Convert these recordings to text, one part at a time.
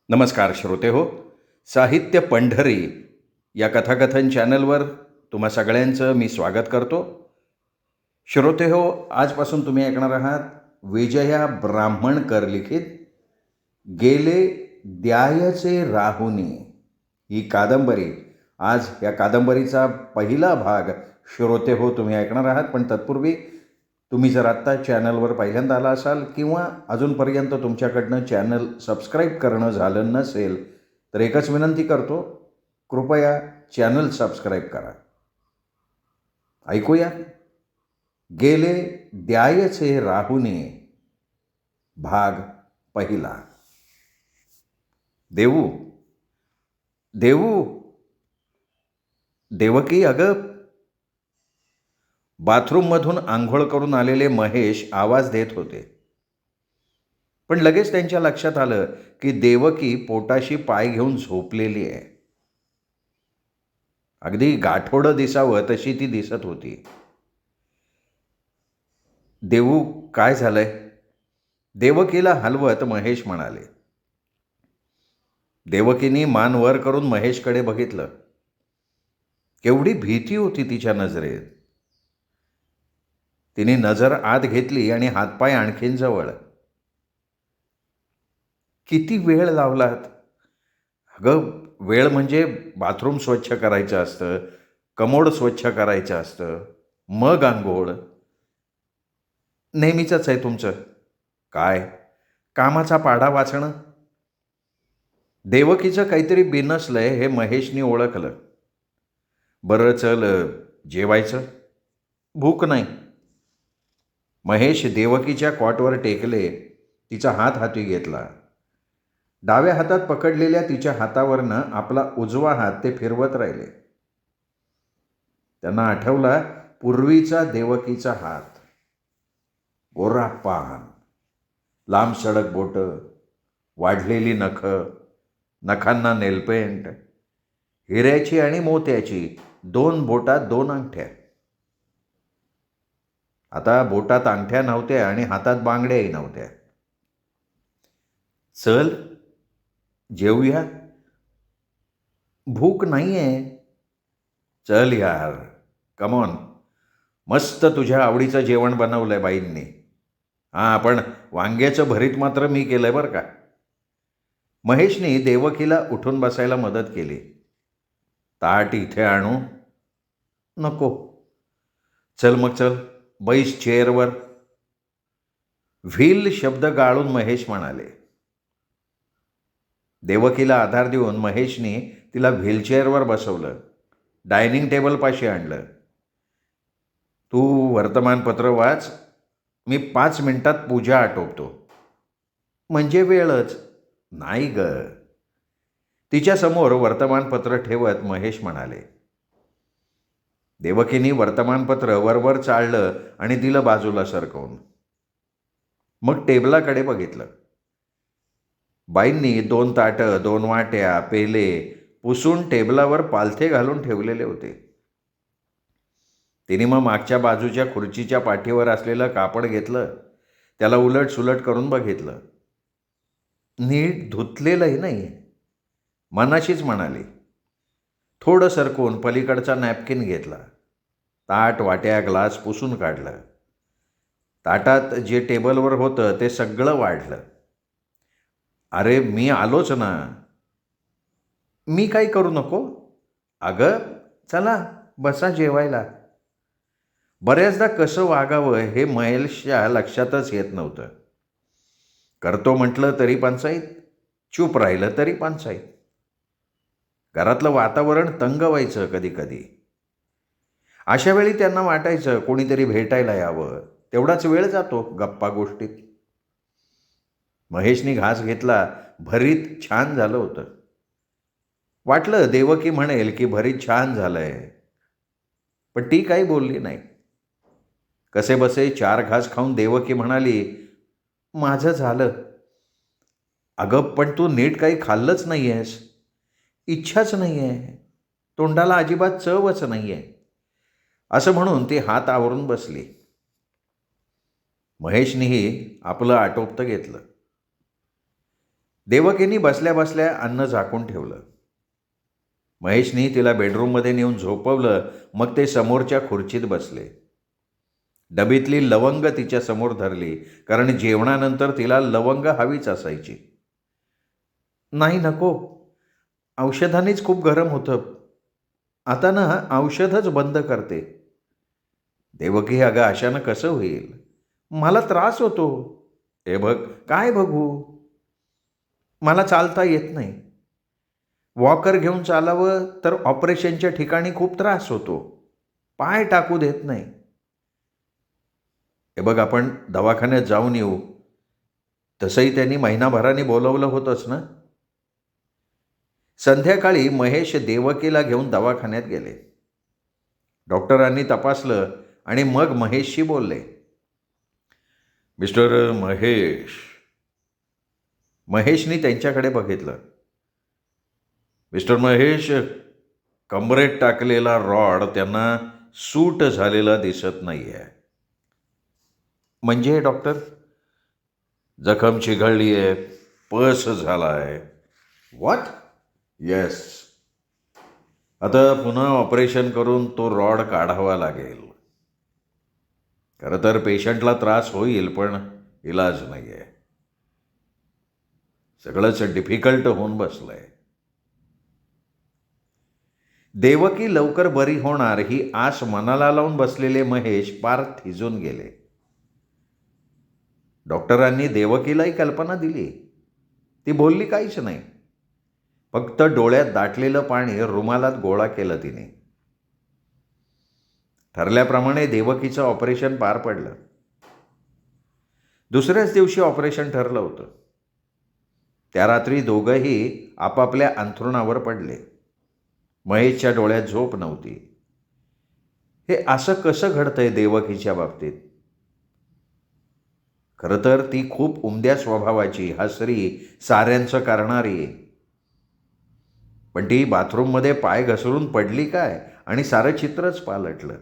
नमस्कार श्रोते हो. साहित्य पंढरी या कथाकथन चॅनलवर तुम्हा सगळ्यांचं मी स्वागत करतो. श्रोते हो, आजपासून तुम्ही ऐकणार आहात विजया ब्राह्मणकर लिखित गेले द्यायचे राहुनी ही कादंबरी. आज या कादंबरीचा पहिला भाग श्रोते हो तुम्ही ऐकणार आहात. पण तत्पूर्वी तुम्ही जर आत्ता चॅनलवर पहिल्यांदा आला असाल किंवा अजूनपर्यंत तुमच्याकडनं चॅनल सबस्क्राईब करणं झालं नसेल तर एकच विनंती करतो, कृपया चॅनल सबस्क्राईब करा. ऐकूया गेले द्यायचे राहुनी भाग पहिला. देवू देवू देवकी, अगं. बाथरूममधून आंघोळ करून आलेले महेश आवाज देत होते. पण लगेच त्यांच्या लक्षात आलं की देवकी पोटाशी पाय घेऊन झोपलेली आहे. अगदी गाठोडं दिसावं तशी ती दिसत होती. देवू, काय झालंय? देवकीला हलवत महेश म्हणाले. देवकीने मान वर करून महेशकडे बघितलं. केवढी भीती होती तिच्या नजरेत. तिने नजर आत घेतली आणि हातपाय आणखीन जवळ. किती वेळ लावलात? अगं, वेळ म्हणजे बाथरूम स्वच्छ करायचं असतं, कमोड स्वच्छ करायचं असतं, मग आंघोळ. नेहमीचंच आहे तुमचं. काय? कामाचा पाढा वाचणं. देवकीचं काहीतरी बिनसलंय हे महेशने ओळखलं. बरं चल, जेवायचं. भूक नाही. महेश देवकीच्या कॉटवर टेकले. तिचा हात हाती घेतला. डाव्या हातात पकडलेल्या तिच्या हातावरनं आपला उजवा हात ते फिरवत राहिले. त्यांना आठवला पूर्वीचा देवकीचा हात. गोरा पान, लांब सडक बोटं, वाढलेली नखं, नखांना नेलपेंट, हिऱ्याची आणि मोत्याची 2 बोटात 2 अंगठ्या. आता बोटात अंगठ्या नव्हत्या आणि हातात बांगड्याही नव्हत्या. चल जेवूया. भूक नाही आहे. चल यार, कमॉन. मस्त तुझ्या आवडीचं जेवण बनवलंय बाईंनी. हां, पण वांग्याचं भरीत मात्र मी केलंय बरं का. महेशने देवकीला उठून बसायला मदत केली. ताट इथे आणू? नको. चल मग चल, बैस चेअरवर. व्हील शब्द गाळून महेश म्हणाले. देवकीला आधार देऊन महेशने तिला व्हीलचेअरवर बसवलं. डायनिंग टेबलपाशी आणलं. तू वर्तमानपत्र वाच. मी 5 मिनिटात पूजा आटोपतो. म्हणजे वेळच नाही ग. तिच्यासमोर वर्तमानपत्र ठेवत महेश म्हणाले. देवकीने वर्तमानपत्र वरवर चाळलं आणि दिलं बाजूला सरकवून. मग टेबलाकडे बघितलं. बाईंनी 2 ताटं, 2 वाट्या, पेले पुसून टेबलावर पालथे घालून ठेवलेले होते. तिने मग मागच्या बाजूच्या खुर्चीच्या पाठीवर असलेलं कापड घेतलं. त्याला उलट सुलट करून बघितलं. नीट धुतलेलंही नाही. मनाशीच म्हणाली. थोडं सरकून पलीकडचा नॅपकिन घेतला. ताट, वाट्या, ग्लास पुसून काढलं. ताटात जे टेबलवर होतं ते सगळं वाढलं. अरे मी आलोच ना. मी काही करू नको? अगं चला बसा जेवायला. बऱ्याचदा कसं वागावं हे महेशच्या लक्षातच येत नव्हतं. करतो म्हटलं तरी पंचाईत, चूप राहिलं तरी पंचाईत. घरातलं वातावरण तंग व्हायचं कधी कधी. अशा वेळी त्यांना वाटायचं कोणीतरी भेटायला यावं. तेवढाच वेळ जातो गप्पा गोष्टीत. महेशने घास घेतला. भरीत छान झालं होतं. वाटलं देवकी म्हणेल की भरीत छान झालंय, पण ती काही बोलली नाही. कसेबसे 4 घास खाऊन देवकी म्हणाली, माझं झालं. अगं पण तू नीट काही खाल्लंच नाही आहेस. इच्छाच नाही आहे. तोंडाला अजिबात चवच नाही आहे. असं म्हणून ती हात आवरून बसली. महेशनेही आपलं आटोपतं घेतलं. देवकीने बसल्या बसल्या अन्न झाकून ठेवलं. महेशनी तिला बेडरूममध्ये नेऊन झोपवलं. मग ते समोरच्या खुर्चीत बसले. डबीतली लवंग तिच्या समोर धरली, कारण जेवणानंतर तिला लवंग हवीच असायची. नाही, नको. औषधानेच खूप गरम होतं. आता ना औषधच बंद करते. देवकी, अगं अशानं कसं होईल? मला त्रास होतो. हे बघ. काय बघू? मला चालता येत नाही. वॉकर घेऊन चालावं तर ऑपरेशनच्या ठिकाणी खूप त्रास होतो. पाय टाकू देत नाही. हे बघ, आपण दवाखान्यात जाऊन येऊ. तसंही त्यांनी महिनाभराने बोलवलं होतंच ना. संध्याकाळी महेश देवकीला घेऊन दवाखान्यात गेले. डॉक्टरांनी तपासलं आणि मग महेशशी बोलले. मिस्टर महेश. महेशनी त्यांच्याकडे बघितलं. मिस्टर महेश, कमरेत टाकलेला रॉड त्यांना सूट झालेला दिसत नाही आहे. म्हणजे डॉक्टर? जखम चिघळली आहे, पस झाला आहे. व्हॉट? येस. आता पुन्हा ऑपरेशन करून तो रॉड काढावा लागेल. खरं तर पेशंटला त्रास होईल, पण इलाज नाही आहे. सगळंच डिफिकल्ट होऊन बसलंय. देवकी लवकर बरी होणार ही आस मनाला लावून बसलेले महेश पार थिजून गेले. डॉक्टरांनी देवकीलाही कल्पना दिली. ती बोलली काहीच नाही. फक्त डोळ्यात दाटलेलं पाणी रुमालात गोळा केलं तिने. ठरल्याप्रमाणे देवकीचं ऑपरेशन पार पडलं. दुसऱ्याच दिवशी ऑपरेशन ठरलं होतं. त्या रात्री दोघंही आपापल्या अंथरुणावर पडले. महेशच्या डोळ्यात झोप नव्हती. हे असं कसं घडतंय देवकीच्या बाबतीत? खरं तर ती खूप उमद्या स्वभावाची, हसरी, साऱ्यांचं करणारी. पण ती बाथरूममध्ये पाय घसरून पडली काय आणि सारं चित्रच पालटलं.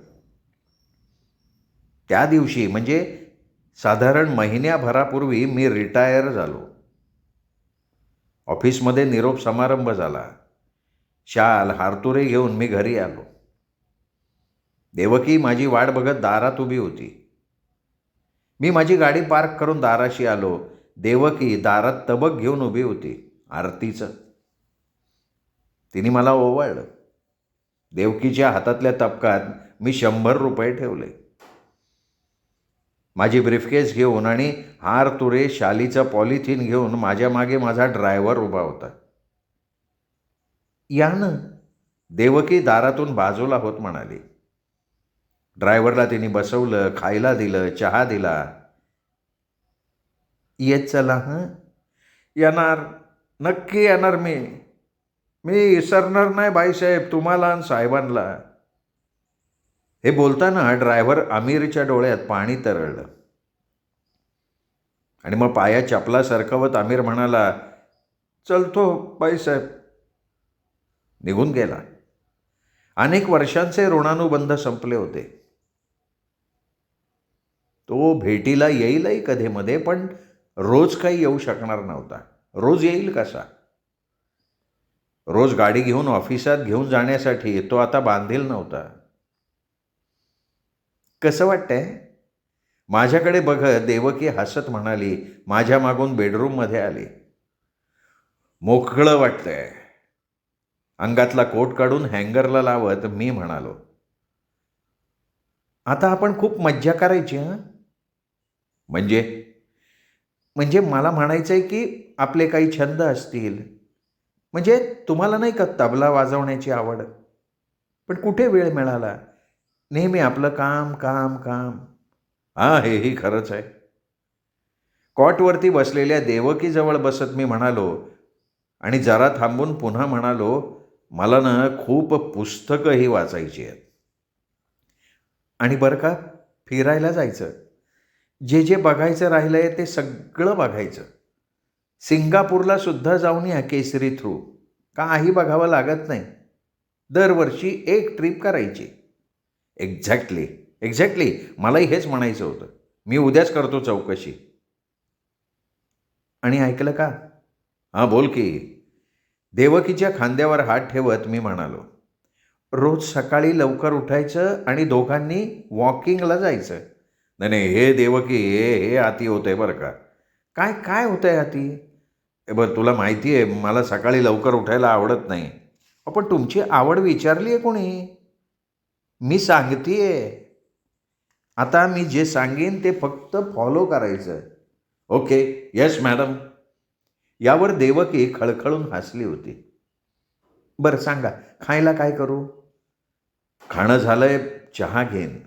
त्या दिवशी म्हणजे साधारण महिन्याभरापूर्वी मी रिटायर झालो. ऑफिसमध्ये निरोप समारंभ झाला. शाल हारतुरे घेऊन मी घरी आलो. देवकी माझी वाट बघत दारात उभी होती. मी माझी गाडी पार्क करून दाराशी आलो. देवकी दारात तबक घेऊन उभी होती, आरतीचं. तिने मला ओवाळलं. देवकीच्या हातातल्या तबकात मी 100 रुपये ठेवले. माझी ब्रीफकेस घेऊन आणि हार तुरे शालीचं पॉलिथिन घेऊन माझ्या मागे माझा ड्रायव्हर उभा होता. या ना, देवकी दारातून बाजूला होत म्हणाली. ड्रायव्हरला तिने बसवलं, खायला दिलं, चहा दिला. येत चला. येणार, नक्की येणार. मी विसरणार नाही बाईसाहेब तुम्हाला आणि साहेबांना. हे बोलताना ड्रायव्हर अमीरच्या डोळ्यात पाणी तरळलं. आणि मग पाया चपला सरकवत अमीर म्हणाला, चलतो बाईसाहेब. निघून गेला. अनेक वर्षांचे ऋणानुबंध संपले होते. तो भेटीला येईलही कधीमध्ये, पण रोज काही येऊ शकणार नव्हता. रोज येईल कसा? रोज गाडी घेऊन ऑफिसात घेऊन जाण्यासाठी तो आता बांधील नव्हता. कसं वाटतंय? माझ्याकडे बघत देवकी हसत म्हणाली. माझ्या मागून बेडरूममध्ये आली. मोकळं वाटतंय. अंगातला कोट काढून हँगरला लावत मी म्हणालो, आता आपण खूप मज्जा करायची. म्हणजे मला म्हणायचं आहे की आपले काही छंद असतील. म्हणजे तुम्हाला नाही का तबला वाजवण्याची आवड? पण कुठे वेळ मिळाला? नेहमी आपलं काम काम काम. हां, हेही खरंच आहे. कॉटवरती बसलेल्या देवकीजवळ बसत मी म्हणालो आणि जरा थांबून पुन्हा म्हणालो, मला ना खूप पुस्तकंही वाचायची आहेत. आणि बरं का, फिरायला जायचं. जे बघायचं राहिलं आहे ते सगळं बघायचं. सिंगापूरला सुद्धा जाऊन या केसरी थ्रू. काही बघावं लागत नाही. दरवर्षी एक ट्रिप करायची. एक्झॅक्टली. मलाही हेच म्हणायचं होतं. मी उद्याच करतो चौकशी. आणि ऐकलं का? हां बोल की. देवकीच्या खांद्यावर हात ठेवत मी म्हणालो, रोज सकाळी लवकर उठायचं आणि दोघांनी वॉकिंगला जायचं. नाही नाही, हे देवकी, हे अति होतंय बरं का. काय काय होतंय अति? हे बरं, तुला माहिती आहे मला सकाळी लवकर उठायला आवडत नाही. पण तुमची आवड विचारली आहे कोणी? मी सांगतेय. आता मी जे सांगेन ते फक्त फॉलो करायचं. Okay, yes madam. यावर देवकी खळखळून हसली होती. बरं सांगा, खायला काय करू? खाणं झालंय, चहा घेईन.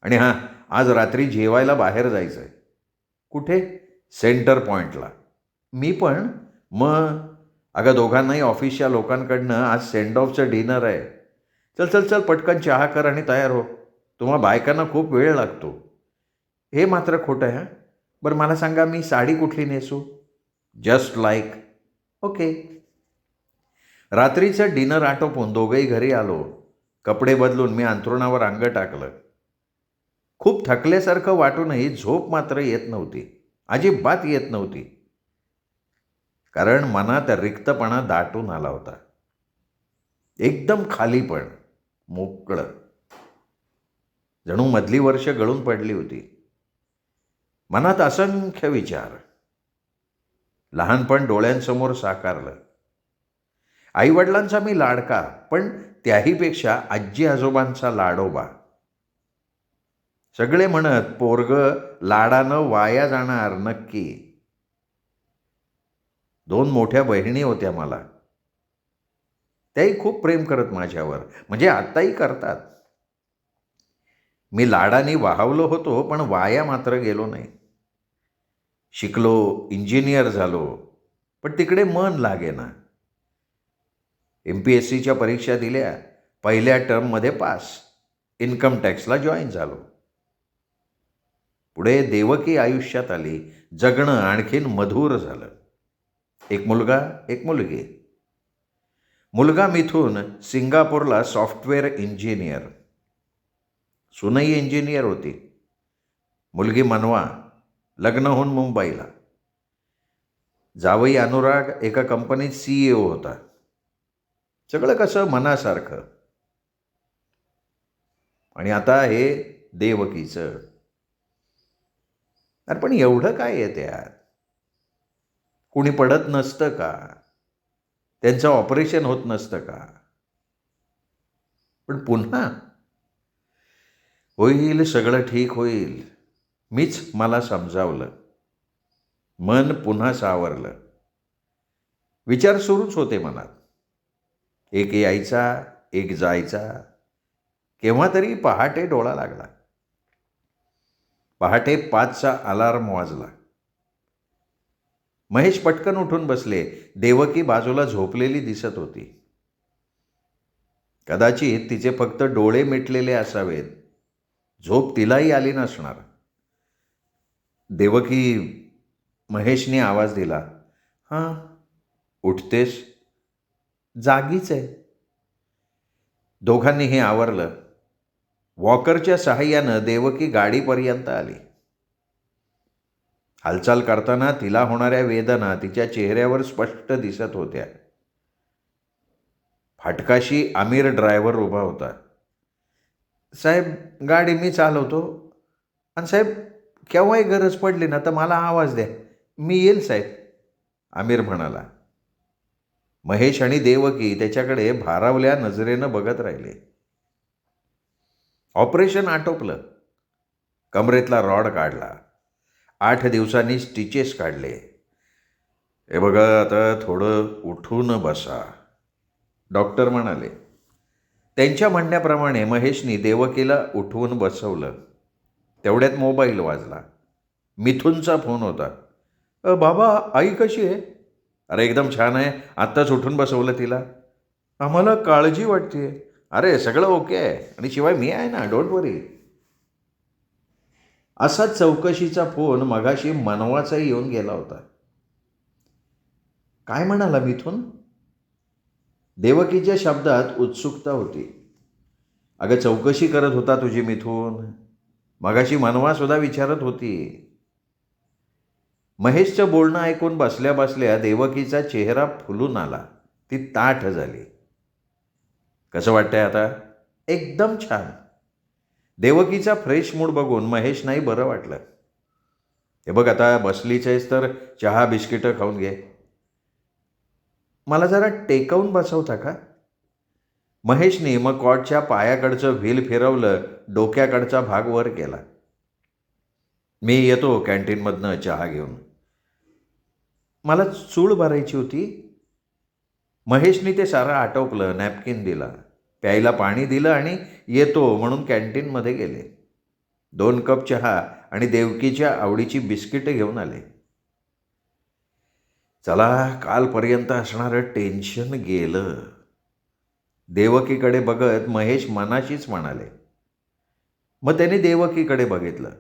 आणि हां, आज रात्री जेवायला बाहेर जायचं आहे. कुठे? सेंटर पॉईंटला. मी पण. मग अगं, दोघांनाही ऑफिसच्या लोकांकडनं आज सेंड ऑफचं डिनर आहे. चल चल चल, पटकन चहा कर आणि तयार हो. तुम्हा बायकांना खूप वेळ लागतो. हे मात्र खोटं आहे हां. बरं मला सांगा, मी साडी कुठली नेसू? Just like. ओके. रात्रीचं डिनर आटोपून दोघंही घरी आलो. कपडे बदलून मी अंथरुणावर अंग टाकलं. खूप थकल्यासारखं वाटूनही झोप मात्र येत नव्हती. अजिबात येत नव्हती. कारण मनात रिक्तपणा दाटून आला होता. एकदम खालीपण, मोकळं. जणू मधली वर्ष गळून पडली होती. मनात असंख्य विचार. लहानपण डोळ्यांसमोर साकारलं. आईवडिलांचा मी लाडका, पण त्याहीपेक्षा आजी आजोबांचा लाडोबा. सगळे म्हणत, पोरगं लाडानं वाया जाणार नक्की. 2 मोठ्या बहिणी होत्या मला. त्याही खूप प्रेम करत माझ्यावर, म्हणजे आत्ताही करतात. मी लाडाने वाहावलो होतो, पण वाया मात्र गेलो नाही. शिकलो, इंजिनियर झालो, पण तिकडे मन लागेना. MPSCच्या परीक्षा दिल्या, पहिल्या टर्ममध्ये पास. इन्कम टॅक्सला जॉईन झालो. पुढे देवकी आयुष्यात आली. जगणं आणखीन मधुर झालं. एक मुलगा, एक मुलगी. मुलगा मिथून सिंगापूरला सॉफ्टवेअर इंजिनियर. सुनई इंजिनियर होती. मुलगी मनवा, लग्न होऊन मुंबईला. जावई अनुराग एका कंपनीत CEO होता. सगळं कसं मनासारखं. आणि आता हे देवकीचं. अरे पण एवढं काय आहे त्यात? कुणी पडत नसतं का? त्यांचं ऑपरेशन होत नसतं का? पण पुन्हा होईल, सगळं ठीक होईल. मीच मला समजावलं. मन पुन्हा सावरलं. विचार सुरूच होते मनात. एक यायचा, एक जायचा. केव्हा तरी पहाटे डोळा लागला. पहाटे 5चा अलार्म वाजला. महेश पटकन उठून बसले. देवकी बाजूला झोपलेली दिसत होती. कदाचित तिचे फक्त डोळे मिटलेले असावेत. झोप तिलाही आली नसणार. देवकी, महेशने आवाज दिला. हां, उठतेस? जागीच आहे. दोघांनी हे आवरलं. वॉकरच्या सहाय्यानं देवकी गाडीपर्यंत आली. हालचाल करताना तिला होणाऱ्या वेदना तिच्या चेहऱ्यावर स्पष्ट दिसत होत्या. फाटकाशी आमिर ड्रायव्हर उभा होता. साहेब, गाडी मी चालवतो. आणि साहेब, केव्हाही गरज पडली ना तर मला आवाज द्या, मी येईल साहेब, आमिर म्हणाला. महेश आणि देवकी त्याच्याकडे भारावल्या नजरेनं बघत राहिले. ऑपरेशन आटोपलं. कमरेतला रॉड काढला. 8 दिवसांनी स्टिचेस काढले. हे बघा, आता थोडं उठून बसा, डॉक्टर म्हणाले. त्यांच्या म्हणण्याप्रमाणे महेशनी देवकीला उठवून बसवलं. तेवढ्यात मोबाईल वाजला. मिथूनचा फोन होता. बाबा, आई कशी आहे? अरे एकदम छान आहे, आत्ताच उठून बसवलं तिला. आम्हाला काळजी वाटते. अरे सगळं ओके आहे, आणि शिवाय मी आहे ना, डोंट वरी. असाच चौकशीचा फोन मगाशी मनवाचाही येऊन गेला होता. काय म्हणाला मिथून? देवकीच्या शब्दात उत्सुकता होती. अगं, चौकशी करत होता तुझी मिथून. मगाशी मनवा सुद्धा विचारत होती. महेशचं बोलणं ऐकून बसल्या बसल्या देवकीचा चेहरा फुलून आला. ती ताठ झाली. कसं वाटतंय आता? एकदम छान. देवकीचा फ्रेश मूड बघून महेशनाही बरं वाटलं. हे बघ, आता बसलीच आहेस तर चहा बिस्किटं खाऊन घे. मला जरा टेकवून बसवता का? महेशने मग कॉटच्या पायाकडचं व्हील फिरवलं, डोक्याकडचा भाग वर केला. मी येतो कॅन्टीनमधनं चहा घेऊन. मला चूळ भरायची होती. महेशने ते सारं आटोपलं, नॅपकिन दिला, प्यायला पाणी दिलं आणि येतो म्हणून कॅन्टीनमध्ये गेले. 2 कप चहा आणि देवकीच्या आवडीची बिस्किटं घेऊन आले. चला, कालपर्यंत असणारं टेन्शन गेलं. देवकीकडे बघत महेश मनाशीच म्हणाले. मग त्याने देवकीकडे बघितलं.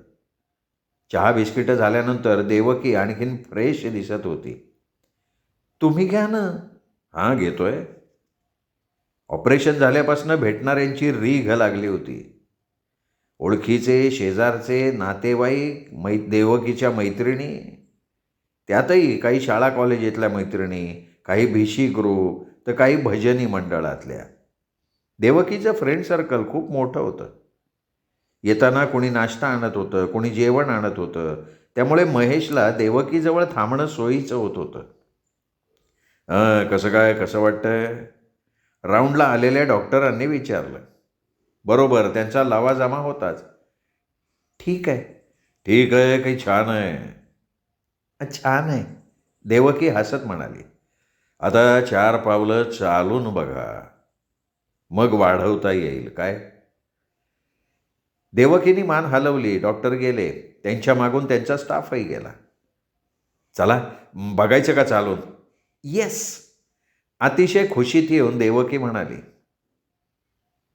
चहा बिस्किटं झाल्यानंतर देवकी आणखीन फ्रेश दिसत होती. तुम्ही घ्या ना. हां, घेतोय. ऑपरेशन झाल्यापासून भेटणाऱ्यांची रीघ लागली होती. ओळखीचे, शेजारचे, नातेवाईक, देवकीच्या मैत्रिणी, त्यातही काही शाळा कॉलेजातल्या मैत्रिणी, काही भिशी ग्रुप, तर काही भजनी मंडळातल्या. देवकीचं फ्रेंड सर्कल खूप मोठं होतं. येताना कोणी नाश्ता आणत होतं, कोणी जेवण आणत होतं. त्यामुळे महेशला देवकीजवळ थांबणं सोयीचं होत होतं. कसं काय, कसं वाटतंय? राऊंडला आलेल्या डॉक्टरांनी विचारलं. बरोबर, त्यांचा लवाजमा होताच. ठीक आहे. ठीक आहे, काही छान आहे. छान आहे, देवकी हसत म्हणाली. आता 4 पावलं चालून बघा, मग वाढवता येईल काय? देवकीनी मान हलवली. डॉक्टर गेले. त्यांच्या मागून त्यांचा स्टाफही गेला. चला, बघायचं का चालून? येस, अतिशय खुशीत येऊन देवकी म्हणाली.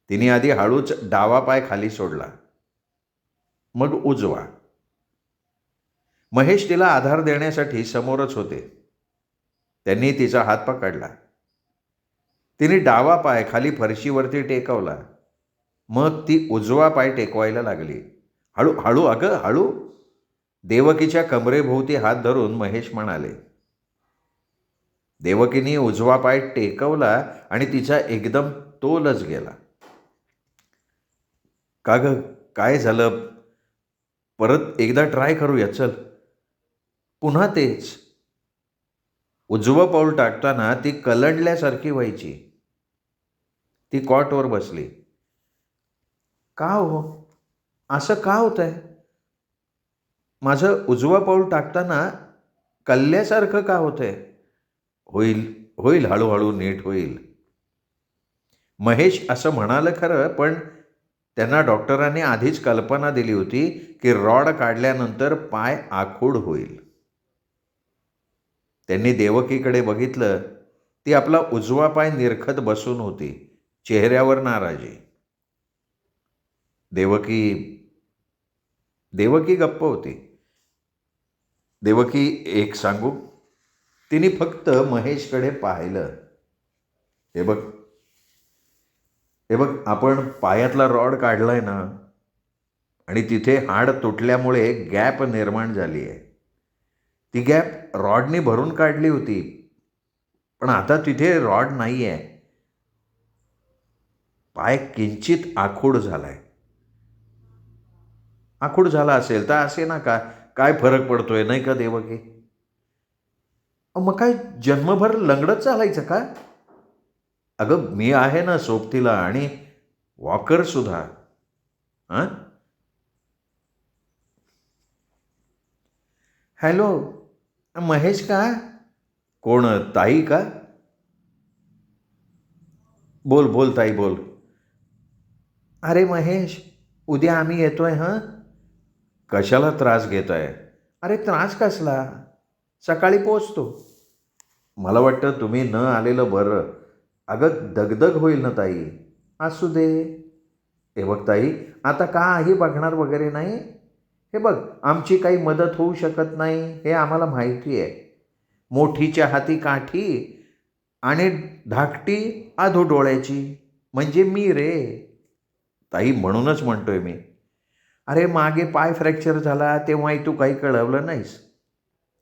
तिने आधी हळूच डावा पाय खाली सोडला, मग उजवा. महेश तिला आधार देण्यासाठी समोरच होते. त्यांनी तिचा हात पकडला. तिने डावा पाय खाली फरशीवरती टेकवला. मग ती उजवा पाय टेकवायला लागली. हळू हळू, अगं हळू. देवकीच्या कमरेभोवती हात धरून महेश म्हणाले. देवकीने उजवा पाय टेकवला आणि तिचा एकदम तोलच गेला. का ग, काय झालं? परत एकदा ट्राय करूया, चल. पुन्हा तेच. उजवं पाऊल टाकताना ती कलंडल्यासारखी व्हायची. ती कॉटवर बसली. का हो, असं का होतंय? माझं उजवं पाऊल टाकताना कल्ल्यासारखं का होतंय? होईल होईल, हळूहळू नीट होईल. महेश असं म्हणालं खरं, पण त्यांना डॉक्टरांनी आधीच कल्पना दिली होती की रॉड काढल्यानंतर पाय आखूड होईल. त्यांनी देवकीकडे बघितलं. ती आपला उजवा पाय निरखत बसून होती, चेहऱ्यावर नाराजी. देवकी देवकी गप्प होती. देवकी, एक सांगू? तिने फक्त महेशकडे पाहिलं. हे बघ, हे बघ, आपण पायातला रॉड काढलाय ना, आणि तिथे हाड तुटल्यामुळे गॅप निर्माण झाली आहे. ती गॅप रॉडने भरून काढली होती, पण आता तिथे रॉड नाही आहे. पाय किंचित आखूड झालाय. आखूड झाला असेल तर असे ना, काय फरक पडतोय, नाही का देवकी? मग काय जन्मभर लंगडत चालायचं का? अगं, मी आहे ना सोबतीला, आणि वॉकर सुद्धा. हां, हॅलो, महेश का? कोण, ताई का? बोल बोल ताई, बोल. अरे महेश, उद्या आम्ही येतोय हं. कशाला त्रास घेताय? अरे त्रास कसला, सकाळी पोचतो. मला वाटतं तुम्ही न आलेलं बरं. अगं, दगदग होईल ना ताई. असू दे. हे बघ ताई, आता काही बघणार वगैरे नाही. हे बघ, आमची काही मदत होऊ शकत नाही हे आम्हाला माहिती आहे. मोठीच्या हाती काठी आणि धाकटी अधो डोळ्याची, म्हणजे मी रे. ताई, म्हणूनच म्हणतोय मी. अरे, मागे पाय फ्रॅक्चर झाला तेव्हाही तू काही कळवलं नाहीस.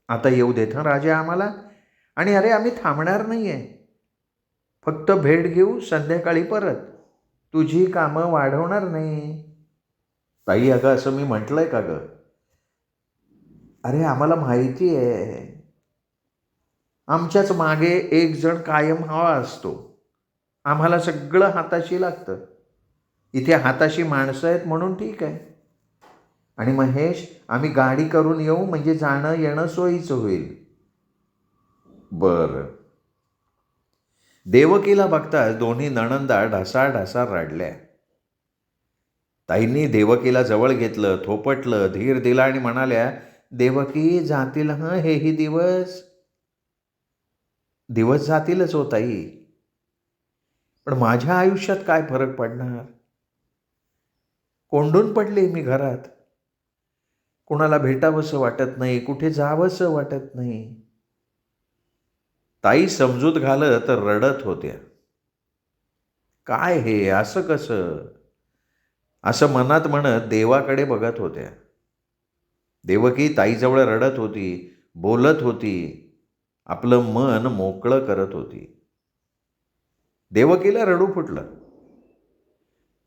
आता येऊ देत हं राजा आम्हाला. आणि अरे आम्ही थांबणार नाही आहे. फक्त भेट घेऊ संध्याकाळी परत. तुझी कामं वाढवणार नाही. ताई अगं असं मी म्हटलंय का गं? अरे आम्हाला माहिती आहे. आमच्याच मागे एक जण कायम हवा असतो. आम्हाला सगळं हाताशी लागतं. इथे हाताशी माणसं आहेत म्हणून ठीक आहे. आणि महेश आम्ही गाडी करून येऊ म्हणजे जाणं येणं सोयीचं होईल. बरं. देवकीला बघताच दोन्ही नणंदा ढसाढसा रडल्या. ताईंनी देवकीला जवळ घेतलं, थोपटलं, धीर दिला आणि म्हणाल्या, देवकी जातील हं हेही दिवस. दिवस जातीलच हो ताई. पण माझ्या आयुष्यात काय फरक पडणार? कोंडून पडले मी घरात. कुणाला भेटावंसं वाटत नाही, कुठे जावंसं वाटत नाही. ताई समजूत घालत रडत होत्या. काय हे असं कसं? असं मनात म्हणत देवाकडे बघत होत्या. देवकी ताईजवळ रडत होती, बोलत होती, आपलं मन मोकळं करत होती. देवकीला रडू फुटलं.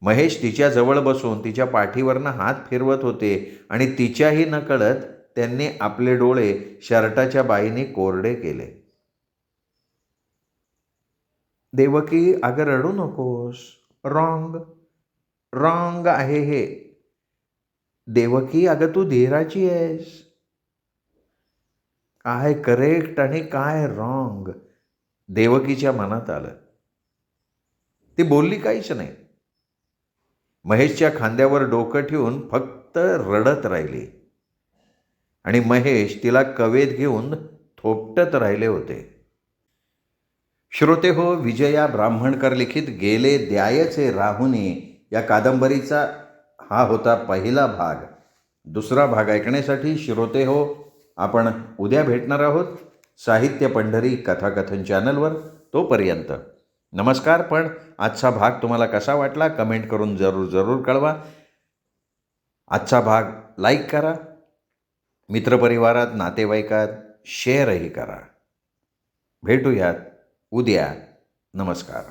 महेश तिच्या जवळ बसून तिच्या पाठीवरनं हात फिरवत होते आणि तिच्याही नकळत त्यांनी आपले डोळे शर्टाच्या बाईने कोरडे केले. देवकी अगं रडू नकोस. रॉंग रॉंग आहे हे. देवकी अगं तू धीराची आहेस. काय करेक्ट आणि काय रॉंग देवकीच्या मनात आलं. ती बोलली काहीच नाही. महेशच्या खांद्यावर डोकं ठेवून फक्त रडत राहिली. आणि महेश तिला कवेत घेऊन थोपटत राहिले होते. श्रोते हो, विजया ब्राह्मणकर लिखित गेले द्यायचे राहुनी या कादंबरीचा हा होता पहिला भाग. दुसरा भाग ऐकण्यासाठी श्रोते हो आपण उद्या भेटणार आहोत साहित्य पंढरी कथाकथन चॅनलवर. तोपर्यंत नमस्कार. पण आजचा भाग तुम्हाला कसा वाटला कमेंट करून जरूर कळवा. आजचा भाग लाईक करा, मित्रपरिवारात नातेवाईकात शेअरही करा. भेटूयात उद्या. नमस्कार.